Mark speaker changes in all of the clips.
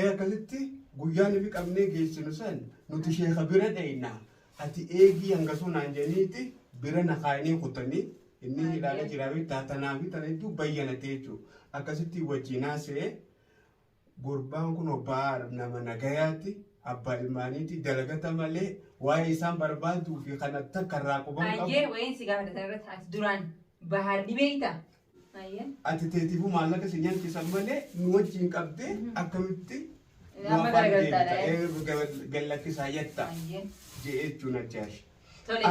Speaker 1: akkasitti guyyaan fi qabnee geessinu san nuti sheekha bira dhayna ati eegii hanga sunaan jeniiti bira naqaanii kutanii inni hidhaala jiraafi taatanaa fi tanaitu bayyanatee jechuudha. Akkasitti wajjinaa see gurbaan kun obbaa nama nagayaati abbaa ilmaaniiti dalagata malee waa'ee isaan barbaaduu fi kanatti karraa quban qabu.
Speaker 2: Ayyee wayiin si gaafata irratti ati duraan bahar dhibeeyta.
Speaker 1: Ati teetiifuu maallaqa si nyaanchisan malee nu wajjin qabdee akkamitti gallakkisaa jetta jechuun ajaa'iba.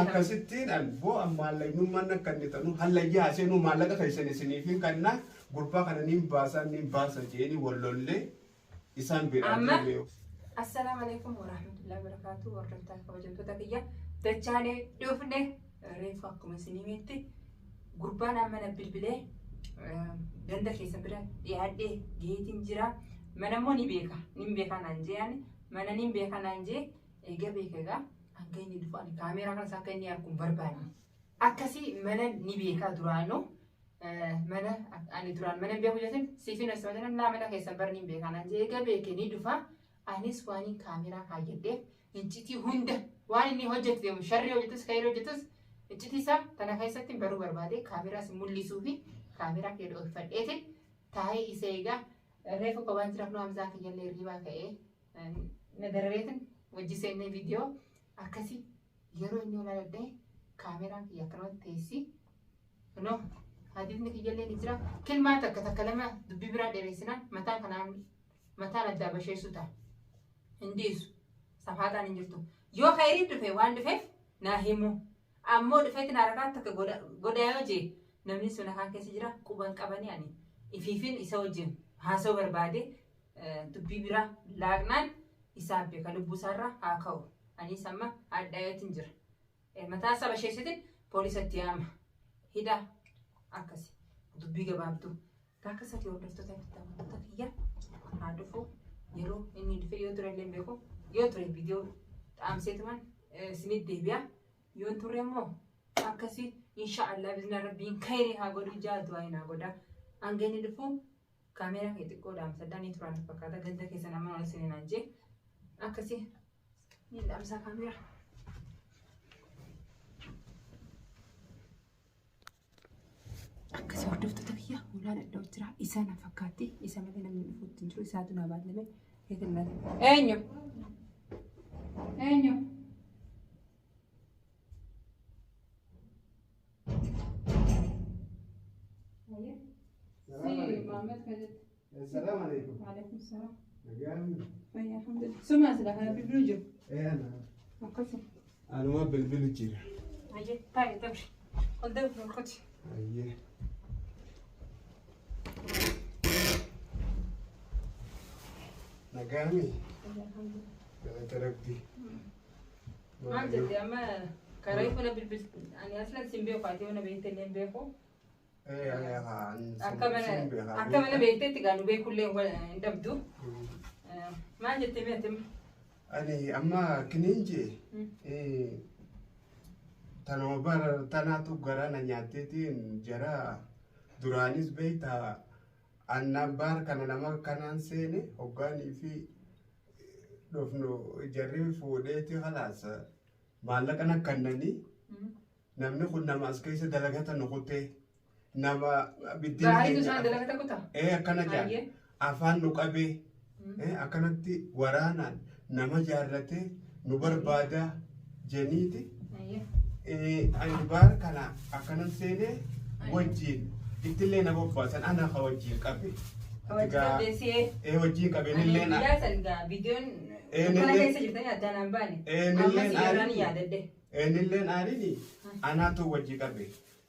Speaker 1: Akkasittiin alboo maallaqnummaan akka inni ta'u hallayyaa seenuu maallaqa keessan isiniifin kannaa gurbaa kana niin baasa jeeni wallollee isaan biraa.
Speaker 2: Assalamu alaikum warahmatullahi wabarakatuh. Hordoftoota kabajamtoota kiyya dachaalee dhufne reefu akkuma isiniimetti gurbaan mana bilbilee ganda keessa bira dhiyaadhee geetiin jira. Mana immoo ni beeka naan jee mana ni beeka naan jee eega beekaa hanga inni dhufu ani kaameeraa kanas akka inni arguun barbaanne. Akkasii mana ni beekaa duraanuu mana ani duraan mana beeku jechuun siifin as mana keessa bar ni beeka naan jee eega beekee ni dhufa. Anis waan kaameeraa kaayyadhee iccitii hunda waan inni hojjetu sharri hojjetus khayri hojjetus iccitii isaa tana keessatti baruu barbaade kaameeraas mul'isuu fi kaameeraa keessa oolfadheetiin taa'ee isa eegaa reefu qabaan jiraaf nu hamzaa kiyyallee riibaa ka'ee nadareetiin wajji seennee viidiyoo akkasii yeroo inni olaaladhee kaameeraan kiyya akkanumatti teessi no hadiisni kiyyallee ni jira kilmaa takka lama dubbii biraa dheeressinaan mataan addaa basheessu ta'a. Indiisu safaataan hin jirtu yoo khayrii dhufe waan dhufeef naa himu ammoo dhufeetiin harakaatti akka godhaa yoo jee namni sun akaan keessa jira quban qabanii ani ifiifin isa wajjin haasa'uu barbaade dubbii biraa laaqnaan isaa beeka lubbuusaarraa haa ka'u anis amma addaayotiin jira mataa isaa basheessitiin poolisatti yaama hidha akkasi dubbii gabaabtuu akkasatti hordoftoota kiyya haa dhufu. Yeroo inni dhufe yoo ture illee beeku yoo ture viidiyoo dhaamseetuman isinit deebi'a yoo ture immoo akkasii inshaallah bizna rabbiin khayrii haa godhu jaatu waa'ee naa godha hanga inni dhufu kaameeraa kee xiqqoo dhaamsadhaan turan fakkaata ganda keessan amma ol isin naan jee akkasii ni dhaamsaa kaameeraa. Akkasii hordoftoota kiyya ulaa dadhabaa jira isa na fakkaatti isa malee namni dhufuutti hin jiru isaatu na baallame eegallan eenyu
Speaker 1: السلام عليكم.
Speaker 2: وعليكم السلام.
Speaker 1: نجامي.
Speaker 2: أيه الحمد لله. سمعت لك أنا بالبلوجو.
Speaker 1: إيه أنا.
Speaker 2: أقسم.
Speaker 1: أنا ما بالبلوجي.
Speaker 2: أيه طيب تمشي. قدام في الخطي.
Speaker 1: أيه. نجامي.
Speaker 2: الحمد لله.
Speaker 1: أنا تركتي.
Speaker 2: ما جدي أما كرايف أنا بالبل أنا أصلاً سيمبيو فاتي وأنا بيت اللي بيكو.
Speaker 1: إيه
Speaker 2: أكمل بيتي تقالوا بيكو اللي هو ندبدو. ما جدي بيتم.
Speaker 1: أنا أما كنينجي. Tanobar tanatu garana nyatetiin jara duraanis beektaa annabar kana nama kanaan seene hoggaanii fi dhufnu jarri fuudheeti halaas maallaqa nakkannanii namni kun nama as keessa dalagata nuqutee nama biddeen akkana jaan afaan nu qabee akkanatti waraanaan nama jaarratee nu barbaada jeniiti. Anbar kana akanan sene wajjin itille na bobbasan ana ka wajjin qabe wajjin qabe nilleen
Speaker 2: ya salga bidiyon kana keessa jirtani addanaan baane amma sigarani yaadadde
Speaker 1: nilleen arini ana to wajjin qabe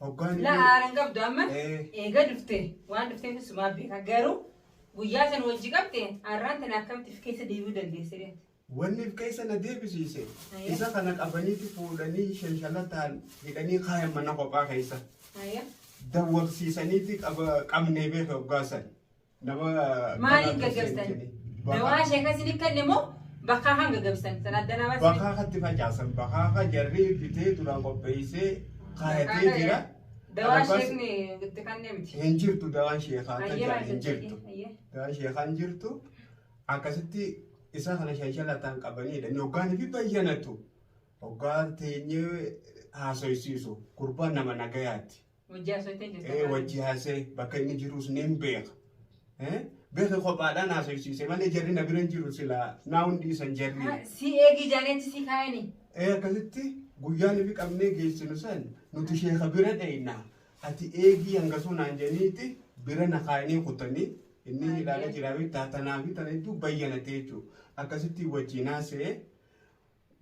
Speaker 1: hoggaani
Speaker 2: la aaran qabdu amma eega dhufte waan dhufteen suma beeka garuu guyyaa san wajjin qabte arraan tan akkamti keessa deebi'uu dandeessire.
Speaker 1: Wanni keessa na deebisiise isa kana qabaniiti fuudhanii shanshalataan hidhanii kaayan mana kophaa keessa dawwaqsiisaniiti qabnee beeka hoggaasan nama
Speaker 2: maaliin gaggabsan dawaa sheekasini kan immoo bakka hanga gaggabsan san adda nama
Speaker 1: bakka hatti facaasan bakka jarri bitee duraan qopheessee kaayatee jira
Speaker 2: dawaa sheekni itti kannee miti
Speaker 1: hin jirtu dawaan sheekaa hin jirtu dawaan sheekaa hin jirtu akkasitti isa kana shashalataan qabanidha. Inni hoggaan fi bayyanatu hoggaan teenyee haasoysiisu gurbaan nama nagayaatti. Wajji haasee bakka inni jirus ni beeka. Beeka kophaadhaan haasoysiise malee jarri na bira jiru silaa naa hundi isan jarri.
Speaker 2: Si eegi jaanetti si kaayani.
Speaker 1: Akkasitti guyyaan fi qabnee geessinu san nuti sheeka bira dhayna. Ati eegii hanga sunaan jeniiti bira na kaayanii kutanii inni ilaala jiraafi taatanaa fi tana hedduu bayyanate jechuudha. Akkasitti wajjin haasee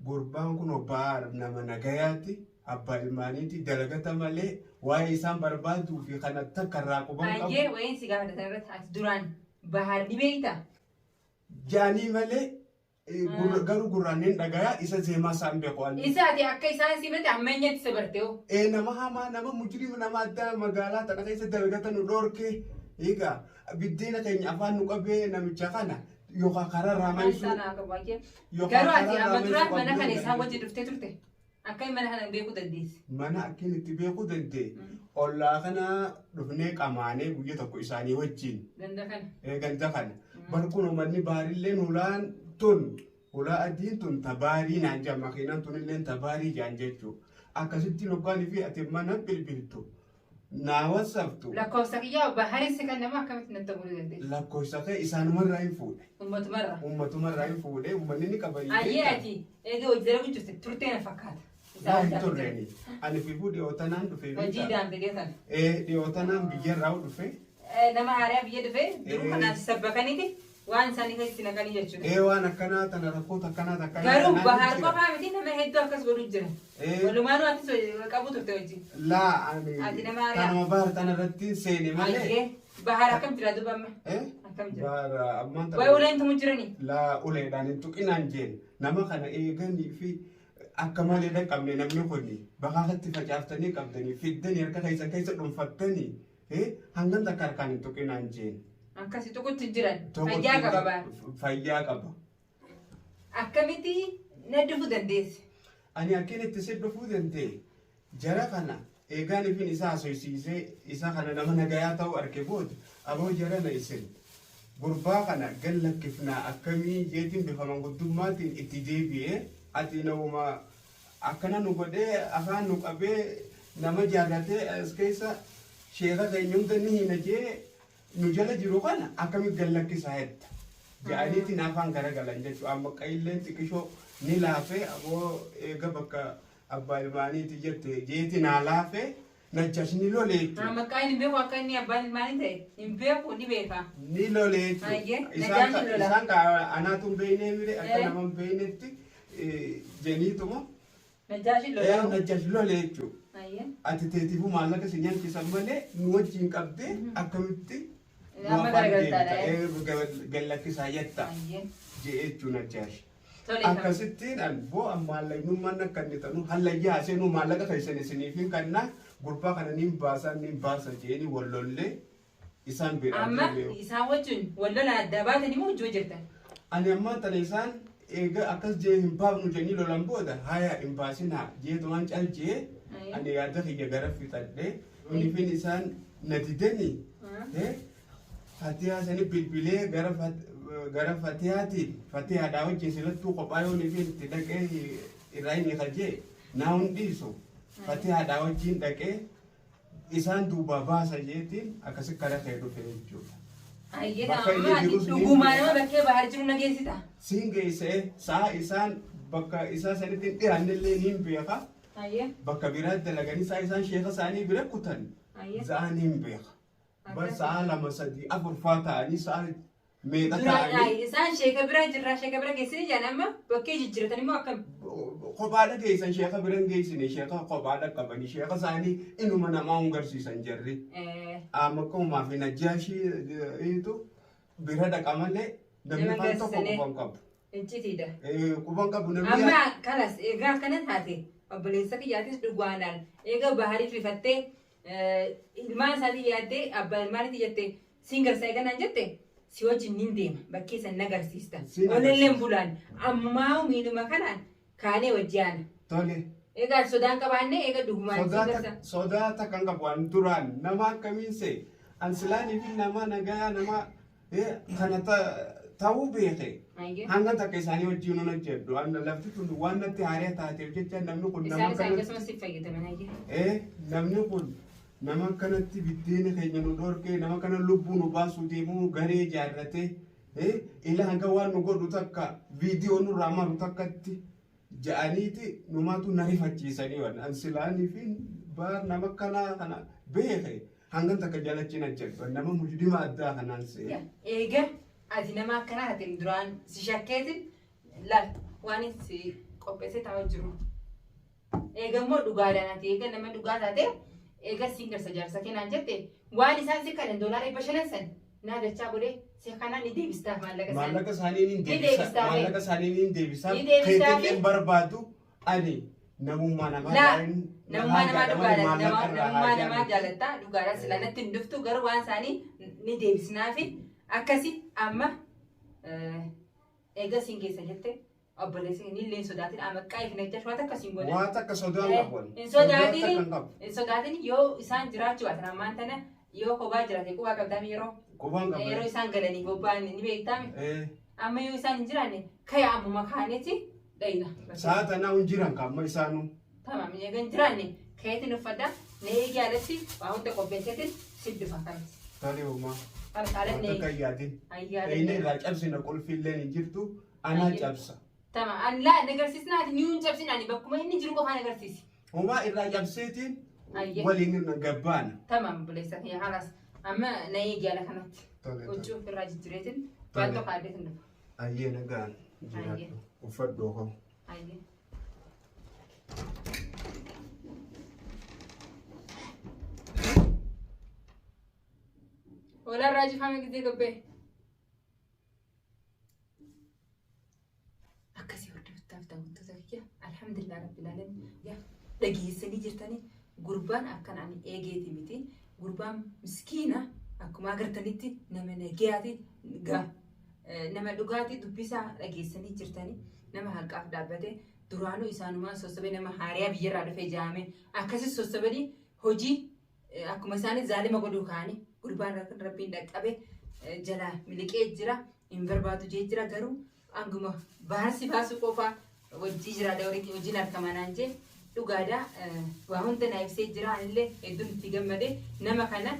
Speaker 1: gurbaan kun obbaa nama nagayaatti abbaa ilmaaniiti dalagata malee waa'ee isaan barbaaduu fi kan akka irraa quban qabu.
Speaker 2: Ayyee wayiin si gaafatan irratti ati duraan bahar dhibeeyta.
Speaker 1: Jaanii malee garuu gurraanneen dhagayaa isa zeemaa isaan beeku.
Speaker 2: Isa ati akka isaan simate ammeenyatti isa bartee'oo.
Speaker 1: Nama hamaa nama mujriima nama addaa magaalaa tana keessa dalagata nu dhoorkee egaa biddeena keenya afaan nu qabee namicha kana yookaan karaa raamayisu.
Speaker 2: Garuu ati amma duraan mana kana isaan wajji dhuftee turte. Akka mana kana beekuu dandeessi.
Speaker 1: Mana akkin itti beekuu dandee ollaa kana dhufnee qamaanee guyya tokko isaanii wajjin.
Speaker 2: Ganda kana.
Speaker 1: Ganda kana. Barkuun uummanni baarillee nulaan tun ulaa adiin tun tabaarii naan jaa makiinaan tunillee tabaarii jaan jechuudha. Akkasitti lukkaanii fi ati mana bilbiltu. Naawasaftu.
Speaker 2: Lakkoofsa kiyyaa obbo Harissi kan nama akkamitti natti ta'uu dandeessu?
Speaker 1: Lakkoofsa kee isaanumarraa hin fuudhe.
Speaker 2: Ummatumarraa.
Speaker 1: Ummatumarraa hin fuudhe uummanni ni qabayyee.
Speaker 2: Ayyee ati eegi hojii dalagu jirte turtee na fakkaata.
Speaker 1: Hin turreeni. Ani fiifuu dhiyootanaan dhufe.
Speaker 2: Hojii daandii dhiyootan.
Speaker 1: Dhiyootanaan biyyarraa dhufe.
Speaker 2: Nama haaraa biyya dhufe duruu kanaaf sabbakaniiti waan isaanii keessi naqanii jechuudha.
Speaker 1: Waan akkanaa tana rakkoota akkanaa takka.
Speaker 2: Garuu bahar qofaa miti nama hedduu akkas godhu jira. Walumaanuu ati qabu turte hojii.
Speaker 1: Laa ani kanuma bahar tana irratti seene malee.
Speaker 2: Bahar akkam jira duuba amma? Akkam jira?
Speaker 1: Bahar ammaan
Speaker 2: tana. Wayi uleen tumu jirani?
Speaker 1: Laa uleedhaan hin tuqinaan jeen nama kana eeganii fi akka malee dhaqqabne namni kuni bakaatti facaaftanii qabdanii fiddanii harka keessa dhuunfattanii hangam takka harkaan hin tuqinaan jeen.
Speaker 2: Akkasi tuqutti jiran fayyaa qaba baar.
Speaker 1: Fayyaa qaba.
Speaker 2: Akkamitti na dhufuu dandeessi?
Speaker 1: Ani akkamitti si dhufuu danda'e jara kana eegaan ifin isaa haasofsiisee isa kana nama nagayaa ta'uu arge booda aboo jara na isin gurbaa kana gallakkifnaa akkamii jeetiin bifa manguddumaatiin itti deebi'ee ati nama akkana nu godhee afaan nu qabee nama jaallatee as keessa sheeka keenya hunda ni hina jee nu jala jiru kana akkamitti gallakkisaa hedda. Jaaniitiin afaan garagalan jechuudha. Amma qailleen xiqqishoo ni laafee aboo eega bakka abbaa ilmaaniiti jette jeeti naa laafee nachas ni lolee jechuudha.
Speaker 2: Maqaan hin beeku akka inni abbaan ilmaanii ta'e hin beeku ni beeka.
Speaker 1: Ni lolee jechuudha. Isaan anaatu hin beeknee mire akka nama hin beeknetti jeniituma. Nachas lolee jechuudha. Ati teetiifuu maallaqa si nyaanchisan malee nu wajjin qabdee akkamitti gallakkisaa jetta jechuun ajaa'iba. Akkasittiin boo maallaqnummaan akka inni ta'u hallayyaa seenuu maallaqa keessan isiniif hin kannaa gurbaa kana niin baasa jeeni wallollee isaan bira.
Speaker 2: Amma isaan wajjin wallola adda baatanii moo hojii hojjetan?
Speaker 1: Ani ammaa tana isaan eega akkas jee hin baafnu jennii lolan booda hayaa hin baasinaa jeetumaan cal jee ani yaada kiyya gara fixadhee unifin isaan na didanii fatihaa sani bilbilee gara fatihaatiin fatihaadhaa wajjin silattuu kophaa yoo unifin itti dhaqee irraa inni kajee naa hundiisu fatihaadhaa wajjin dhaqee isaan duuba baasa jeetiin akkasi kara kee dhufe jechuudha.
Speaker 2: Dhugumaa nama bakkee bahar jiru nageessita?
Speaker 1: Siin geessee saa isaan bakka isaa sanitti dhiyaannillee niin beeka. Bakka biraatti dalaganii isaan sheeka isaanii bira kutan za'an hin beeka. Bar sa'a lama sadii afur faa ta'anii sa'a meeqa ta'anii.
Speaker 2: Isaan sheeka bira jirra sheeka bira geessanii jaan amma bakkee jijjiiratan immoo akkam?
Speaker 1: Kophaadha geessan sheeka bira hin geessine sheeka kophaadha qabanii sheeka isaanii inuma namaa hungarsiisan jirri. Amma kumaa fi najjaashiitu bira dhaqa malee namni kaan tokko quban qabu.
Speaker 2: Iccitiidha.
Speaker 1: Quban qabu namni.
Speaker 2: Amma kanas egaa akkana taate. Obboleessa kiyyaatis dhugaanaan eega baharii rifattee ilmaan isaatii yaaddee abbaa ilmaanitti jettee siin garsaa eeganaan jette si wajjin niin deema bakkee san nagarsiista. Olilleen bulaan ammaa miidhuma kanaan kaanee wajji aana.
Speaker 1: Tole.
Speaker 2: Egaa sodaan qabaannee eega dhugumaan siin garsaa.
Speaker 1: Sodaata kan qabu an duraan nama akkamiin see an silaanii fi nama nagayaa nama kana ta'uu beeke.
Speaker 2: Ayyee.
Speaker 1: Hanga takka isaanii wajjin nu jedhu lafti kun waan natti haaraa taateef jecha namni kun nama
Speaker 2: Isaan
Speaker 1: kana
Speaker 2: akkasumas si fayyadaman ayyee.
Speaker 1: namni kun nama kanatti biddeena keenya nu dhorkee nama kana lubbuu nu baasuu deemuu garee ijaarratee ila hanga waan nu godhu takka viidiyoo nurraa maru takkatti ja'aniiti numaatu na rifachiisanii waan ansilaanii fi baar nama kana beeke hanga takka jalachina jedhu nama mujdima addaa kanaan se'e.
Speaker 2: Eega ati nama akkanaa hatin duraan si shakkeetin laal waan si qopheessee taa'aa jiru. Eega immoo dhugaadhaan ati eega nama dhugaa taate eega siin garsa jaarsa kennaan jette waan isaan si kadhan doolaara 500 san naa dachaa godhee si kanaan ni deebistaaf maallaqa isaanii
Speaker 1: ni deebisaaf keetillee barbaadu ani namummaa
Speaker 2: namaa jaalatta dhugaadhaan sila natti hin dhuftu garuu waan isaanii ni deebisnaafi akkasi amma eega siin keessa jette obboleessi ni illee sodaatin amaqqaa ifne jecha waan akkasiin godhan
Speaker 1: waan akka sodaan qaban
Speaker 2: hin sodaatin yoo isaan jiraachuu baatan ammaan tana yoo kophaa jiraate qubaa qabdami yeroo isaan galanii bobba'an ni beektame amma yoo isaan hin jiraanne kaya ammuma kaaneeti dhayna
Speaker 1: sa'a tanaa hin jiran kamma isaanu
Speaker 2: tamam eega hin jiraanne kayeetiin uffadha na eegi alatti waa hunda qopheesseetiin siddifa kanatti
Speaker 1: tarii uumaa
Speaker 2: Alqaaleen
Speaker 1: akka yaadin inni irraa cabsina qulfilleen hin jirtu anaa cabsa
Speaker 2: Tama, Allah nagarsiisna ati nyuun cabsin ani bakkuma inni jiru qofaa nagarsiisi.
Speaker 1: Homaa irraa cabseetiin waliin irra gabbaana.
Speaker 2: Tamam, buleessa kiyya halas. Amma na eegi ala kanatti. Huccuu irraa jijjiireetiin waan tokko addeetiin dhufa.
Speaker 1: Ayyee nagaan jiraatu. Uffadhoo koo.
Speaker 2: Ayyee. Olarraa jifame gisee gabbee. Alhamdulillah rabbil alamin ya dhageessanii jirtanii gurbaan akkan ani eegeeti miti gurbaan miskiina akkuma agartanitti nama nagaati nama dhugaati dubbisaa dhageessanii jirtanii nama halqaaf dhaabbate duraanuu isaanumaa sossobee nama haariyaa biyyarraa dhufee jaame akkasis sossobanii hojii akkuma isaanii zaalima godhuu kaanii gurbaan rabbiin dhaqqabe jala miliqee jira hin barbaadu jee jira garuu anguma baarsi baasu qofaa wajjii jira dawrii wajjin harkamanaan jee dhugaadha waa hunda na ibsee jira anillee hedduun itti gammade nama kana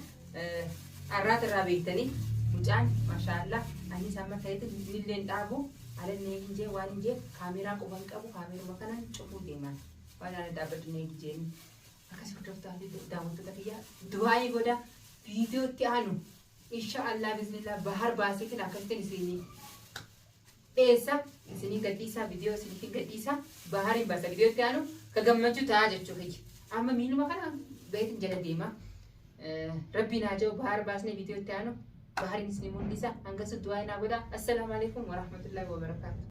Speaker 2: arraata irraa beektanii mucaan maashaallah anis amma ta'etti illee hin dhaabu alanne hin jee waan hin jee kaameeraa qofan qabu kaameeruma kanaan cufuu deeman waan ana dhaabbatu ne jeeni akkas hordoftaa fi daawwattoota kiyyaa du'aa'ii godha viidiyootti aanu inshaallah bismillah bahar baaseetiin akkasitti isinii Esa, sini gadisa video sini gadisa bahari bahasa video itu anu kegamaju tahu aja cuci. Amma minum makanan baik jadi dema. Rabbi najo bahar bahasnya video itu anu bahari ini sini mundisa. Angga suduai nagoda. Assalamualaikum warahmatullahi wabarakatuh.